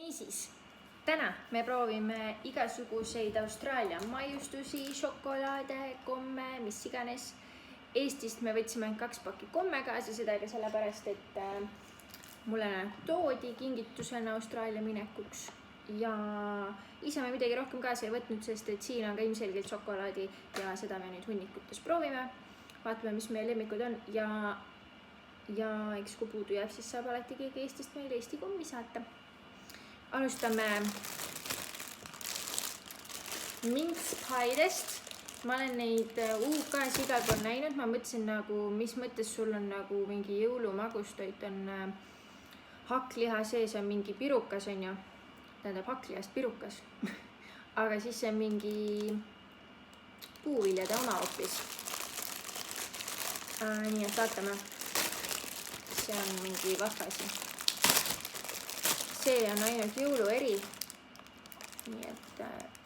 Niisiis, täna me proovime igasuguseid Austraalia maiustusi, šokolaade, komme, mis iganes. Eestist me võtsime ainult 2 pakki komme kaasa, seda ka sellepärast, et mulle toodi kingitusena Austraalia minekuks. Ja ise me midagi rohkem kaasa ei võtnud, sest et siin on ka ilmselgelt šokolaadi ja seda me nüüd hunnikutes proovime. Vaatame, mis meie lemmikud on ja eks kui puudu jääb, siis saab alati keegi Eestist meile Eesti kommi saata. Alustame mintspiedest. Ma olen neid UK-s igal pool näinud. Ma mõtlesin nagu, mis mõttes sul on nagu mingi jõulumagustoit on hakkliha sees on mingi pirukas on ju. Tähendab hakklihast pirukas. Aga siis see on mingi puuviljade oma hoopis. Nii et vaatame. See on mingi vahvasi. See on ainult jõulueri. Nii et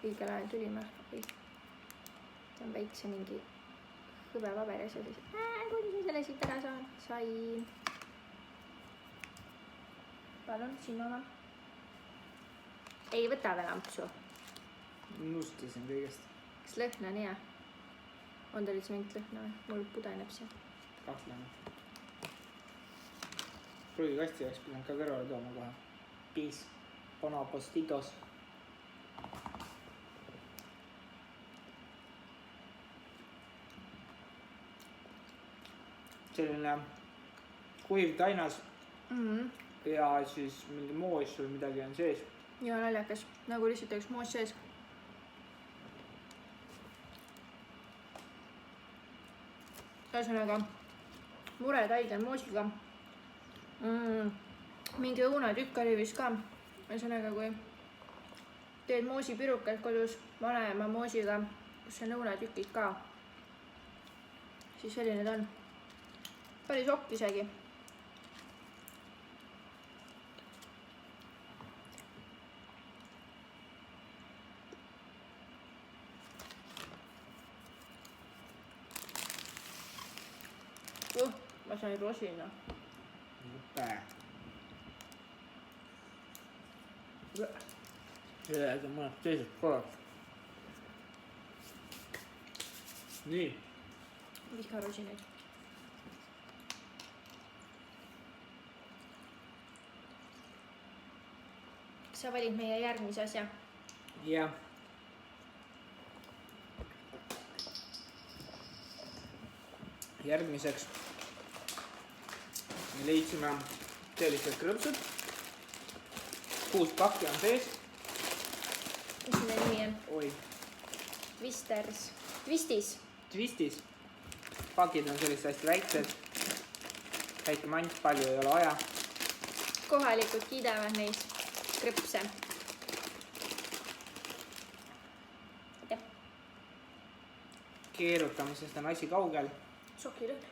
õigel ajal tulime. See on väikse mingi hõbe paber ja see kuidas ma selle siit ära saan? Sain. Palun, sinu oma. Ei võta veel ampsu. Nustasin kõigest. Kas lõhna on hea? On ta üldse mingit lõhna või? Mul pudeneb see. Kahtlane. Prügikasti oleks pidanud ka kõrvale tooma kohe. Peace. Bonapostitos. Selline kuiv tainas ja siis mingi moos või midagi on sees. Ja naljakas. Nagu lihtsalt üks moos sees. Ühesõnaga mured haigel moosiga. Mingi õunatükk oli vist ka. Ühesõnaga kui teed moosipirukad kodus vanema moosiga, kus on õunatükid ka, siis selline ta on. Päris okk isegi. Ma sain rosina. Jääga mõned teised korrad. Nii. Viha rosinaid. Kas sa valid meie järgmise asja? Jah. Järgmiseks me leidsime sellised krõpsud. 6 pakki on sees. Mis selle nimi on? Oi. Twistis. Twistis. Pakid on sellised hästi väiksed. Väike mant, palju ei ole vaja. Kohalikud kiidavad neid krõpse. Keerutamisest on asi kaugel. Sokilõhn.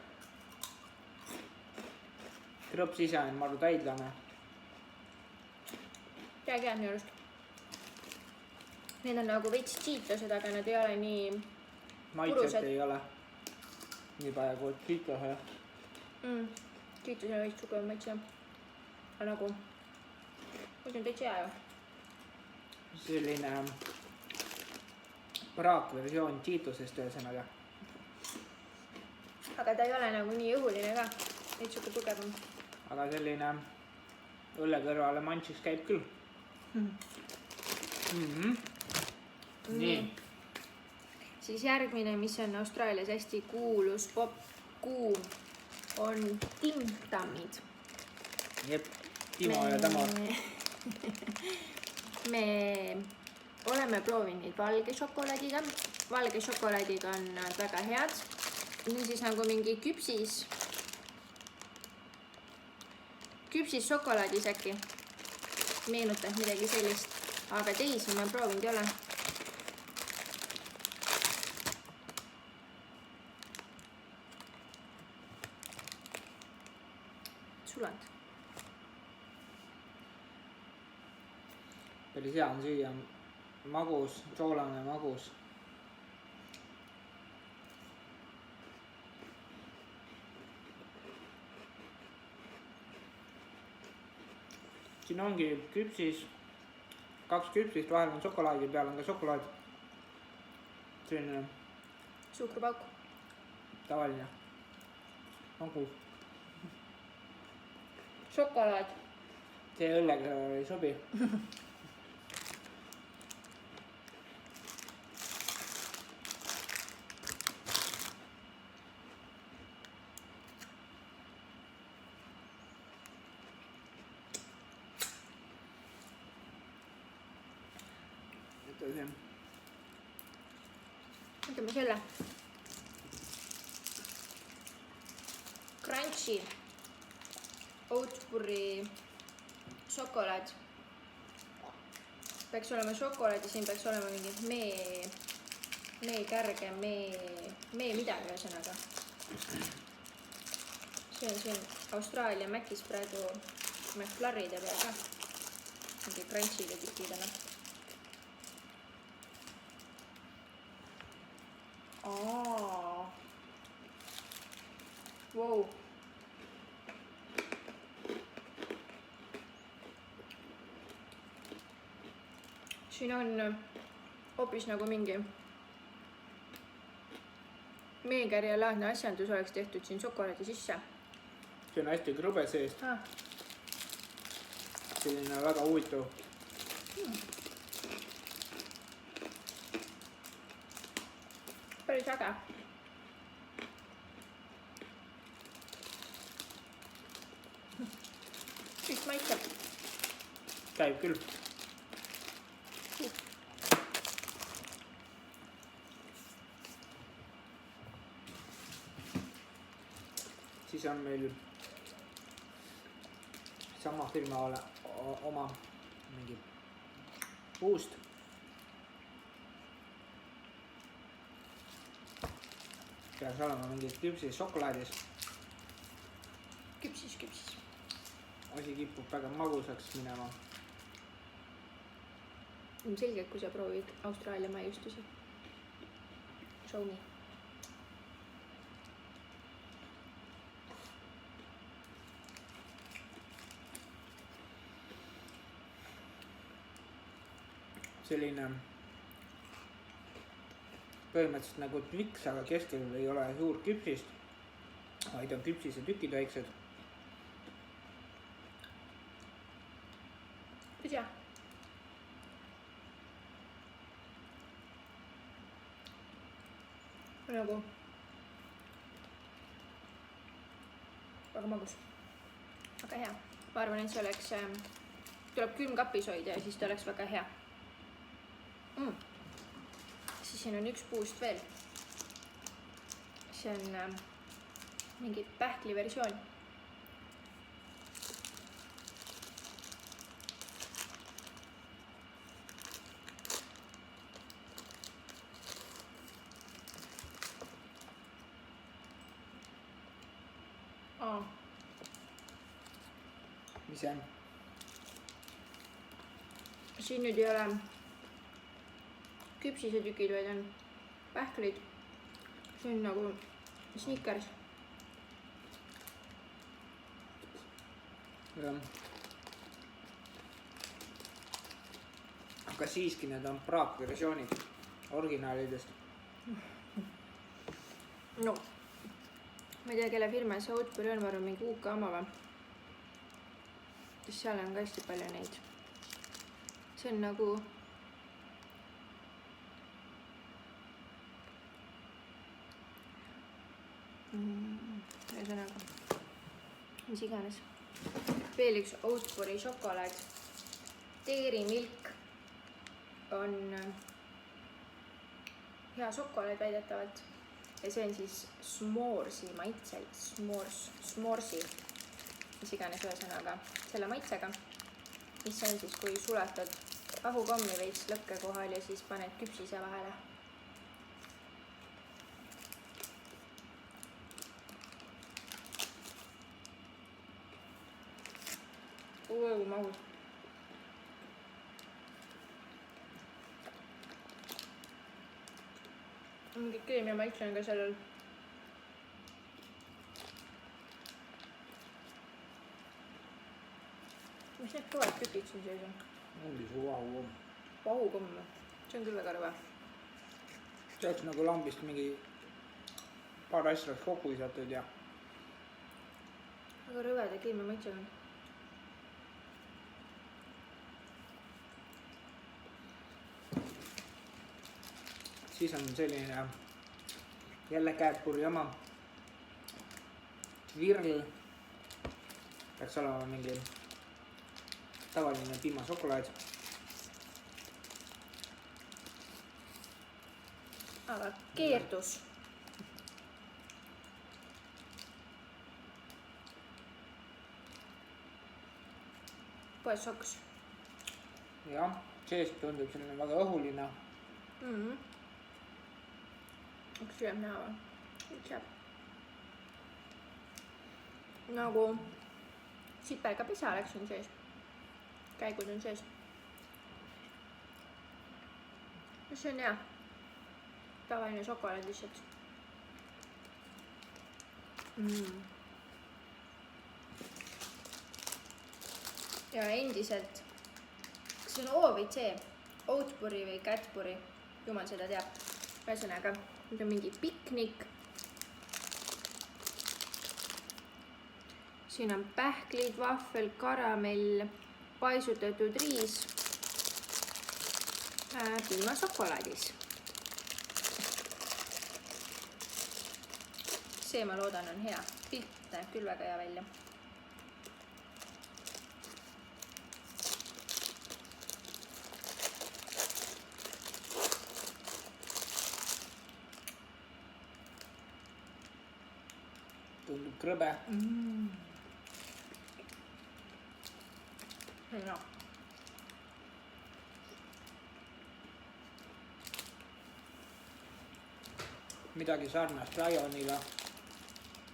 Krõps ise on maru täidlane. Hea minu arust. Need on nagu veits Cheetosed, aga nad ei ole nii Maitset purused. ei ole. Nii praegu Cheetose. Cheetosed on veits sugev maitse. Aga nagu, see on täitsa hea ju. Selline praakversioon Cheetosest ühesõnaga. Aga ta ei ole nagu nii õhuline ka. Veits suke tugevam. Aga selline õlle kõrvale mantsiks käib küll. Nii. Siis järgmine, mis on Austraalias hästi kuulus popkuum, on timtamid. Jep, Timo ja Tamar. Me oleme proovinud neid valge šokolaadiga. Valge šokolaadiga on nad väga head. Nii siis nagu mingi küpsis šokolaadis äkki. Meenutab midagi sellist, aga teisi ma proovinud ei ole. Suland. Päris hea on süüa. Magus, soolane magus. siin ongi küpsis 2 küpsist, vahel on šokolaadi, peal on ka šokolaad. Selline suhkrupauk. tavaline magus. Šokolaad. See õllega ei sobi. Võtame selle. Crunchy Oatburi šokolaad. Peaks olema šokolaad ja siin peaks olema mingi meekärge, mee midagi ühesõnaga. See on siin Austraalia Mäkis praegu McFlurry'de peal ka. Mingi crunchide tükidena. Wow. Siin on hoopis nagu mingi meekärjelaadne asjandus oleks tehtud siin šokolaadi sisse. See on hästi krõbe seest. Selline väga huvitav. Päris äge. Kõik maitseb. Käib küll. Siis on meil sama firma oma mingi puust. Peaks olema mingi küpsis šokolaadis. Küpsis. Asi kipub väga magusaks minema. Selge, kui sa proovid Austraalia maiustusi. Show me. Selline põhimõtteliselt nagu Twix, aga keskel ei ole suur küpsist, vaid on küpsise tükid väiksed. Tea. Nagu väga magus. Väga hea. Ma arvan, et see oleks, tuleb külmkapis hoida ja siis ta oleks väga hea. Siis siin on üks puust veel. See on mingi pähkli versioon. Mis see on? Siin nüüd ei ole küpsise tükid, vaid on pähklid. See on nagu Snickers. Aga siiski need on praakversioonid originaalidest. No, ma ei tea, kelle firma see Oatburi on, ma arvan mingi UK oma või? Seal on ka hästi palju neid. See on nagu ühesõnaga mis iganes. Veel üks Oatburi šokolaad. Dairy Milk on hea šokolaad väidetavalt ja see on siis s'moresi maitsel, s'moresi, mis iganes ühesõnaga selle maitsega, mis on siis, kui sulatad ahukommi veits lõkke kohal ja siis paned küpsise vahele. Magus. Mingi keemia maitse on ka sellel. Mis need kõvad tükid siin sees on? ongi su vahukomm. vahukomm. See on küll väga rõve. See oleks nagu lambist mingi paar asja oleks kokku visatud ja väga rõveda keemia maitsega on. siis on selline jälle käepuri oma virl. Peaks olema mingi tavaline piimašokolaad. Aga keerdus. Poes soks. jah, seest tundub selline väga õhuline. Üks jääb näha või? Üks jääb. Nagu sipega pisalaks on sees. Käigud on sees. See on hea. Tavaline šokolaad lihtsalt. Ja endiselt, kas see on O või C? Oatburi või Cadbury? Jumal seda teab. Ühesõnaga, nüüd on mingi piknik. Siin on pähklid, vahvel, karamell, paisutatud riis, piimašokolaadis. See ma loodan on hea. Pilt näeb küll väga hea välja. Tundub krõbe. No. Midagi sarnast Lioniga.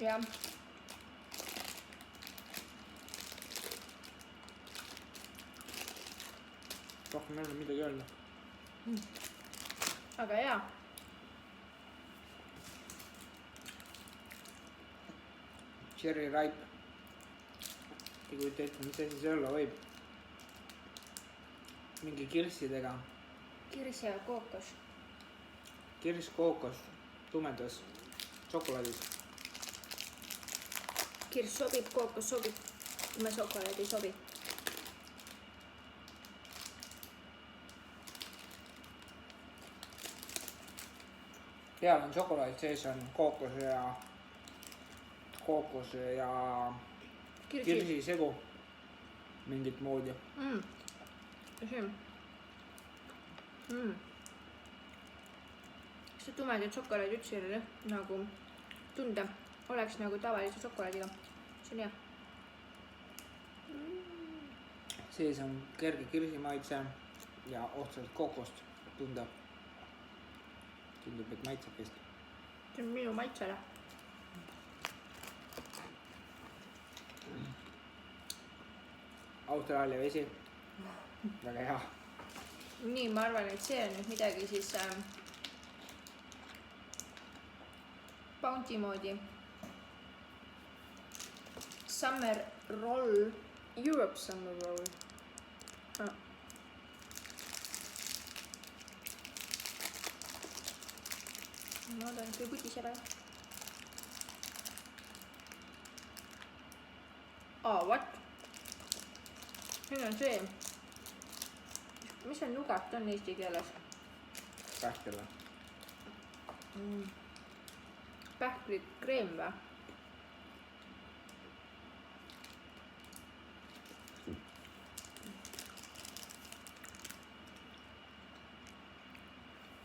Jah. Rohkem ei ole midagi öelda. Aga hea. Cherry ripe. Ei kujuta ette, mis asi see olla võib. Mingi kirssidega. Kirss ja kookos. Kirss, kookos, tumedas šokolaadis. Kirss sobib, kookos sobib. Tume šokolaad ei sobi. Peal on šokolaad, sees on kookose ja kirsi segu mingit moodi. See tumedad šokolaad üldse ei ole nagu tunda. Oleks nagu tavalise šokolaadiga. See on hea. Sees on kerge kirsimaitse ja ohtsalt kookost tunda. Tundub, et maitseb vist. See on minu maitsele. Austraalia vesi. Väga hea. Nii, ma arvan, et see on nüüd midagi siis Bounty moodi. Summer roll. Europe summer roll. Ma loodan, et ei putise peale. What? Siin on see. Mis on nugat on eesti keeles? Pähkel või? Pähklit kreem või?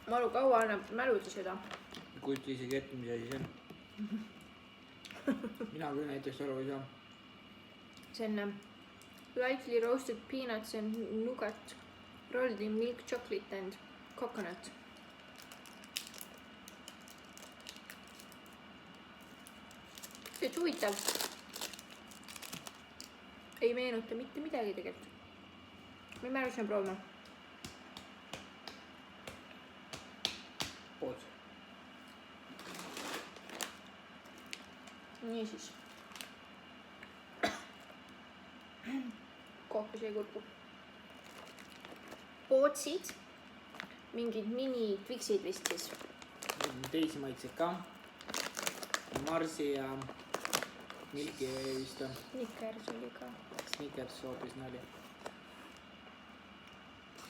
Malu kaua annab mäluda seda. Kujuta isegi ette, mis asi see on. Mina küll näiteks aru ei saa. See on lightly roasted peanuts and nougat rolled in milk chocolate and coconut. See on huvitav. Ei meenuta mitte midagi tegelikult. Me märusime proovima. Pood. Nii siis. Kookos ei kurku. pootsid, mingid mini-Twixid vist siis. Teisi maitseid ka. Marsi ja Milky Way vist on. Snickers oli ka. Snickers hoopis nali.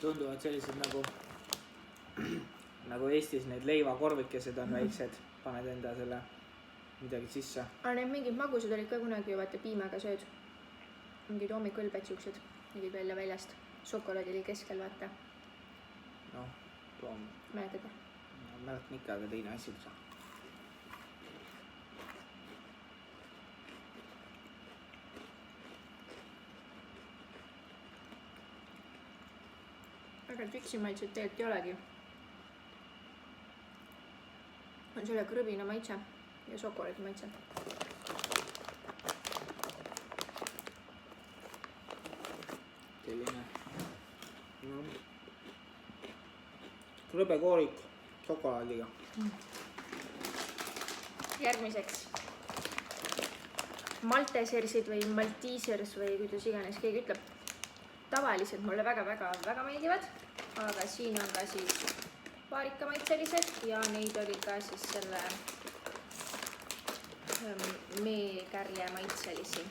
Tunduvad sellised nagu Eestis need leivakorvikesed on väiksed. Paned enda selle midagi sisse. Aga need mingid magusad olid ka kunagi ju vaata piimaga sööd. Mingid hommikõlbed siuksed. Mingid välja väljast. Šokolaad oli keskel vaata. Noh, toon. Mäletad? Mäletan ikka, aga teine asi on. Väga Twixi maitset tegelikult ei olegi. On selle krõbina maitse ja šokolaadi maitse. Selline krõbekoorik šokolaadiga. Järgmiseks Maltesersid või Maltesers või kuidas iganes keegi ütleb. Tavaliselt mulle väga meeldivad, aga siin on ka siis vaarikamaitselised ja neid oli ka siis selle meekärje maitselisi.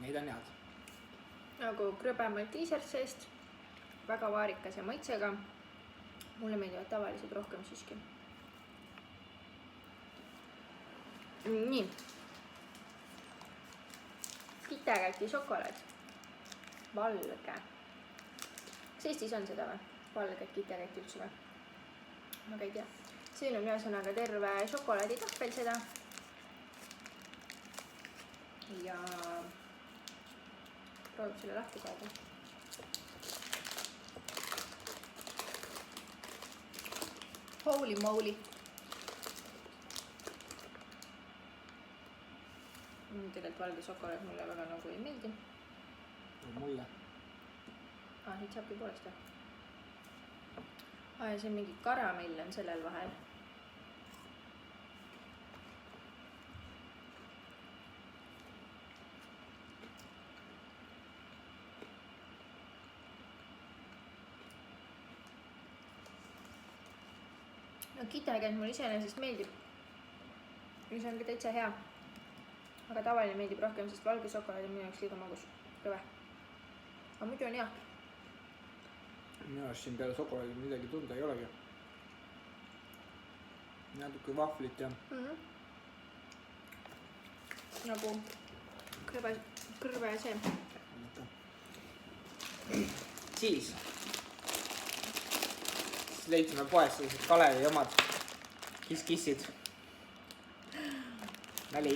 Neid on head. Nagu krõbe Maltesers seest, väga vaarikas ja maitsega. Mulle meeldivad tavalised rohkem siiski. Nii. KitKati šokolaad. Valge. Kas Eestis on seda või? Valget KitKati üldse või? Ma ka ei tea. Siin on ühesõnaga terve šokolaaditahvel seda. Ja proovib selle lahti kaada. Holy moly. Tegelikult valge šokolaad mulle väga nagu ei meeldi. Mulle. Siit saabki poolest või? Ja see on mingi karamell on sellel vahel. No KitKat mulle iseenesest meeldib. Ja see on ka täitsa hea. Aga tavaline meeldib rohkem, sest valge šokolaad on minu jaoks liiga magus. Rõve. Aga muidu on hea. Minu arust siin peale šokolaadi midagi tunda ei olegi. Natuke vahvlit ja... Nagu kõrve ja see. Siis leidsime poest sellised Kalevi omad kissid. Nali.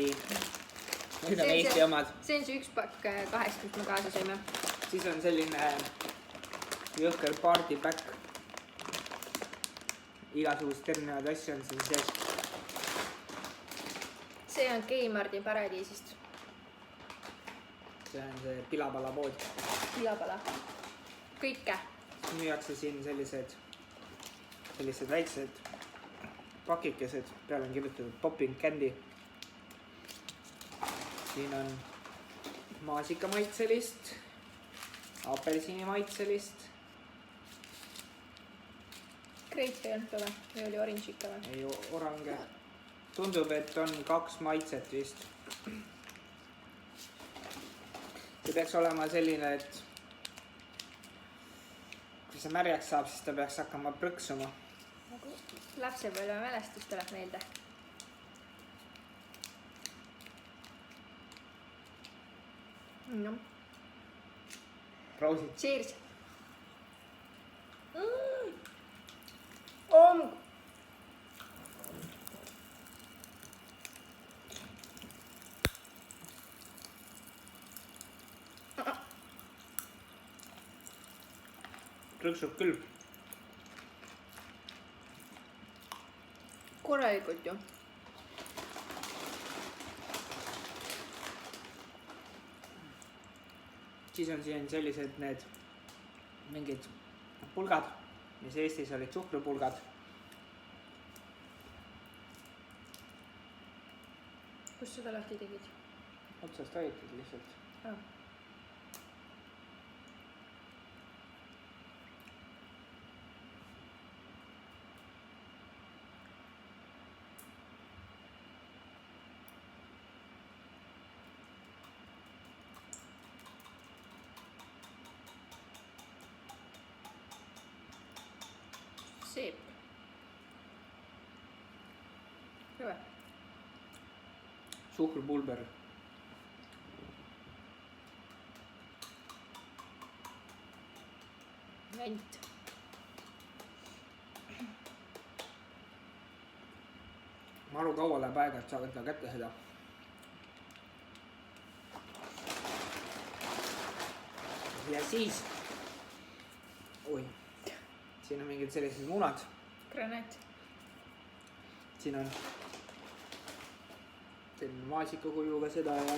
Need on Eesti omad. See on see üks pakk 2, mis me kaasa sõime. Siis on selline jõhker party pack. Igasugust ternevad asju on siin sees. See on Kmarti paradiisist. See on see Pilapala pood. Pilapala. Kõike. Müüakse siin sellised väiksed pakikesed. Peale on kirjutatud popping candy. Siin on maasikamaitselist, apelsinimaitselist. Kreits ei olnud või? Või oli orange ikka või? Ei, orange. Tundub, et on 2 maitset vist. See peaks olema selline, et kui see märjaks saab, siis ta peaks hakkama prõksuma. Nagu lapsepõlve mälestus tuleb meelde. No. Proosid. Cheers! Prõksub küll. Korralikult ju. siis on siin sellised need mingid pulgad, mis Eestis olid suhkrupulgad. Kus seda lahti tegid? Otsast hoitud lihtsalt. Oh. Seep. Rõve. Suhkrupulber. Vänt. Maru kaua läheb aega, et saada kätte seda. Ja siis, siin on mingid sellised munad. Granaat. Siin on selline maasikakujuga seda ja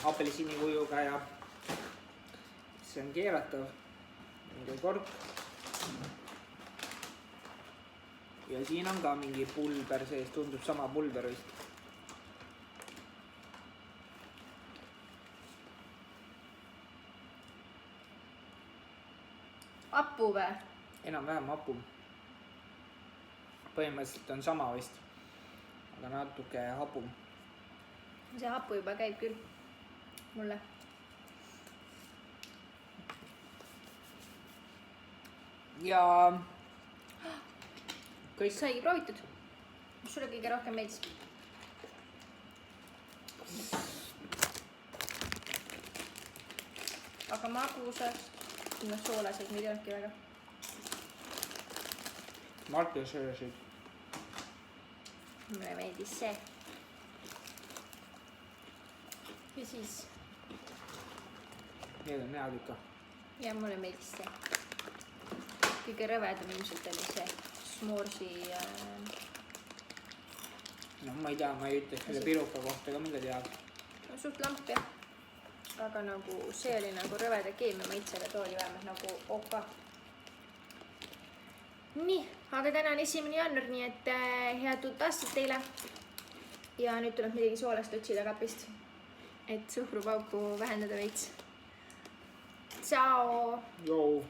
apelsiniikujuga ja see on keeratav. Mingi kork. Ja siin on ka mingi pulber sees, tundub sama pulber vist. Hapu või? Enam-vähem hapu. Põhimõtteliselt on sama vist, aga natuke hapum. See hapu juba käib küll mulle. Ja kõik saigi proovitud. Mis sulle kõige rohkem meeldis? Aga magusad, soolased, neid ei olnudki väga. Martin söösid. Mulle meeldis see. Ja siis? Need on head ikka. Ja mulle meeldis see. Kõige rõvedam ilmselt oli see S'moresi. No ma ei tea, ma ei ütleks selle piruka kohta ka midagi head. No suht lamp jah. Aga nagu see oli nagu rõveda keemia maitsele, too oli vähemalt nagu oka. Nii, aga täna on 1. jaanuar, nii et head uut aastat teile. Ja nüüd tuleb midagi soolast otsida kapist, et suhkrupauku vähendada veits. Ciao! Joo!